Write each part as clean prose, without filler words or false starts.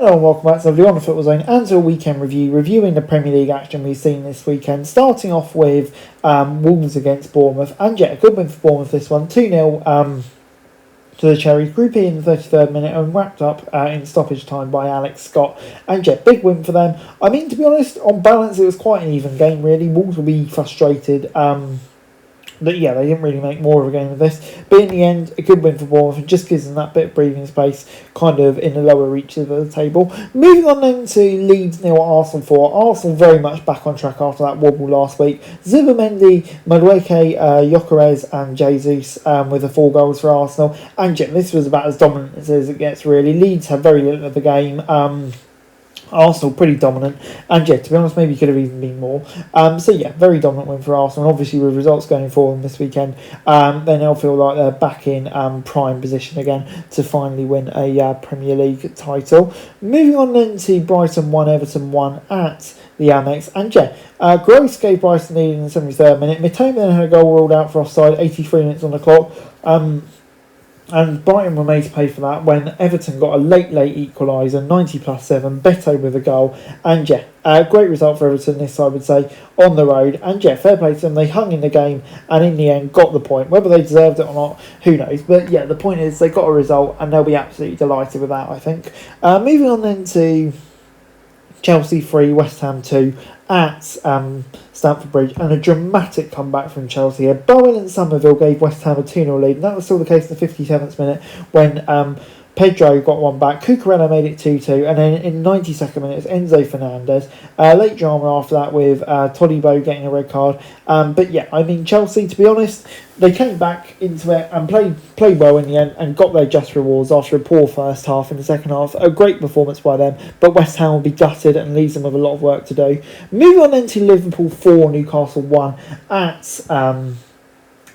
Hello and welcome back to the On the Football Zone and to a weekend review, reviewing the Premier League action we've seen this weekend, starting off with Wolves against Bournemouth. And yeah, a good win for Bournemouth this one, 2-0 to the Cherries, Group E in the 33rd minute and wrapped up in stoppage time by Alex Scott. And yeah, big win for them. I mean, to be honest, on balance it was quite an even game really. Wolves will be frustrated that they didn't really make more of a game of this, but in the end, a good win for Bournemouth and just gives them that bit of breathing space, kind of in the lower reaches of the table. Moving on then to Leeds 0 Arsenal 4. Arsenal very much back on track after that wobble last week. Zubimendi, Madueke, Gyökeres and Jesus with the 4 goals for Arsenal. And yeah, this was about as dominant as it gets really. Leeds had very little of the game. Arsenal pretty dominant, and yeah, to be honest, maybe could have even been more. So yeah, very dominant win for Arsenal, and obviously with results going forward this weekend, they now feel like they're back in prime position again to finally win a Premier League title. Moving on then to Brighton 1, Everton 1 at the Amex, and yeah, Gross gave Brighton the lead in the 73rd minute. Mitoma then had a goal ruled out for offside, 83 minutes on the clock. And Brighton were made to pay for that when Everton got a late equaliser, 90+7, Beto with a goal. And yeah, great result for Everton this, I would say, on the road. And yeah, fair play to them, they hung in the game and in the end got the point. Whether they deserved it or not, who knows. But yeah, the point is they got a result and they'll be absolutely delighted with that, I think. Moving on then to Chelsea 3, West Ham 2 at Stamford Bridge, and a dramatic comeback from Chelsea here. Bowen and Somerville gave West Ham a 2-0 lead, and that was still the case in the 57th minute when Pedro got one back, Cucurella made it 2-2, and then in 92nd minute, Enzo Fernandez. Late drama after that with Todibo getting a red card. But yeah, I mean, Chelsea, to be honest, they came back into it and played well in the end and got their just rewards after a poor first half. In the second half, a great performance by them, but West Ham will be gutted and leaves them with a lot of work to do. Moving on then to Liverpool 4, Newcastle 1 at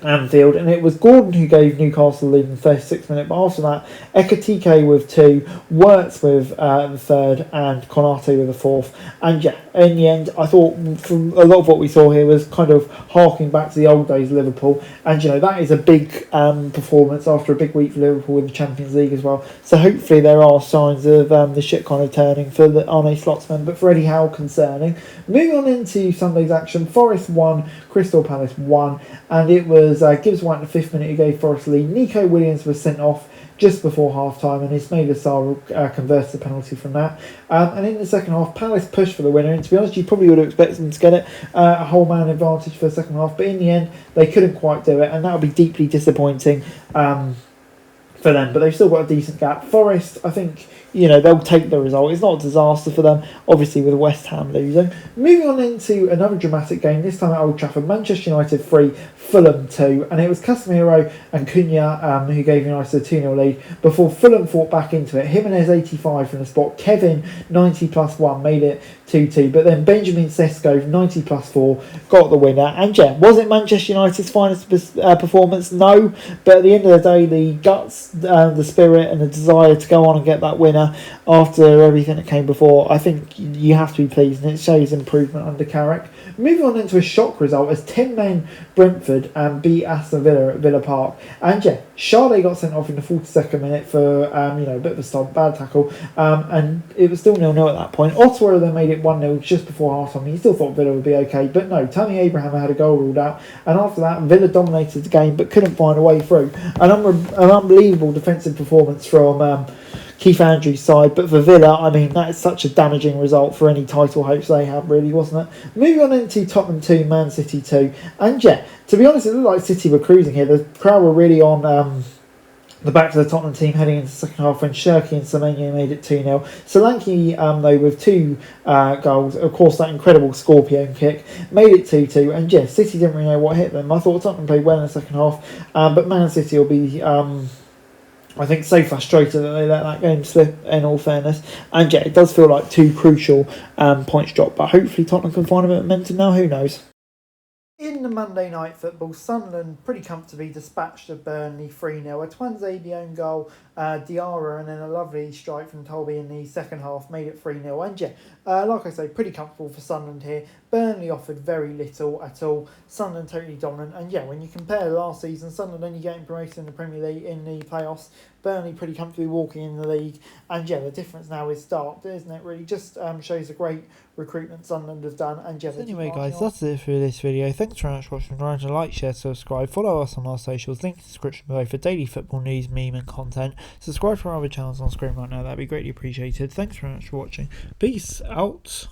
Anfield, and it was Gordon who gave Newcastle the lead in the 36th minute, but after that Ekitike with 2, Wirtz with the 3rd and Konate with the 4th. And yeah, in the end I thought from a lot of what we saw here was kind of harking back to the old days of Liverpool, and that is a big performance after a big week for Liverpool in the Champions League as well. So hopefully there are signs of the shit kind of turning for the Arne Slotsman, but for Eddie Howe concerning. Moving on into Sunday's action, Forest 1, Crystal Palace 1, and it was Gibbs White in the 5th minute who gave Forest the lead. Nico Williams was sent off just before half time, and Ismaila Sarr converts the penalty from that. And in the second half, Palace pushed for the winner, and to be honest, you probably would have expected them to get it, a whole man advantage for the second half, but in the end they couldn't quite do it, and that would be deeply disappointing for them, but they've still got a decent gap. Forest, I think, they'll take the result. It's not a disaster for them, obviously, with West Ham losing. Moving on into another dramatic game, this time at Old Trafford, Manchester United 3, Fulham 2, and it was Casemiro and Cunha who gave United a 2-0 lead before Fulham fought back into it. Jimenez 85 from the spot, Kevin 90+1 made it 2-2, but then Benjamin Sesko 90+4 got the winner. And was it Manchester United's finest performance? No, but at the end of the day, the guts, the spirit and the desire to go on and get that winner after everything that came before, I think you have to be pleased, and it shows improvement under Carrick. Moving on into a shock result as 10 men Brentford beat Aston Villa at Villa Park, and Charlotte got sent off in the 42nd minute for a bit of a stomp, bad tackle, and it was still 0-0 at that point. Ottawa then made it 1-0 just before half time. He still thought Villa would be okay, but no, Tammy Abraham had a goal ruled out, and after that Villa dominated the game but couldn't find a way through. An unbelievable defensive performance from Keith Andrews' side, but for Villa, I mean, that is such a damaging result for any title hopes they have, really, wasn't it? Moving on into Tottenham 2, Man City 2, and to be honest, it looked like City were cruising here. The crowd were really on the back of the Tottenham team heading into the second half when Shirky and Semenyo made it 2-0. Solanke, though, with 2 goals, of course, that incredible Scorpion kick, made it 2-2, and City didn't really know what hit them. I thought Tottenham played well in the second half, but Man City will be I think so frustrated that they let that game slip, in all fairness. And it does feel like 2 crucial points dropped, but hopefully Tottenham can find a bit of momentum now, who knows. In the Monday night football, Sunderland pretty comfortably dispatched of Burnley 3-0. A Twanzebe own goal Diarra, and then a lovely strike from Tolby in the second half made it 3-0. And yeah, like I say, pretty comfortable for Sunderland here. Burnley offered very little at all. Sunderland totally dominant. And yeah, when you compare last season, Sunderland only getting promoted in the Premier League in the playoffs, Burnley pretty comfortably walking in the league. And yeah, the difference now is stark, isn't it? Really just shows a great recruitment Sunderland have done. And yeah, so anyway guys, that's it for this video. Thanks very much for watching. Remember to like, share, subscribe, follow us on our socials, link in the description below for daily football news, meme and content. Subscribe to our other channels on screen right now, that'd be greatly appreciated. Thanks very much for watching. Peace out.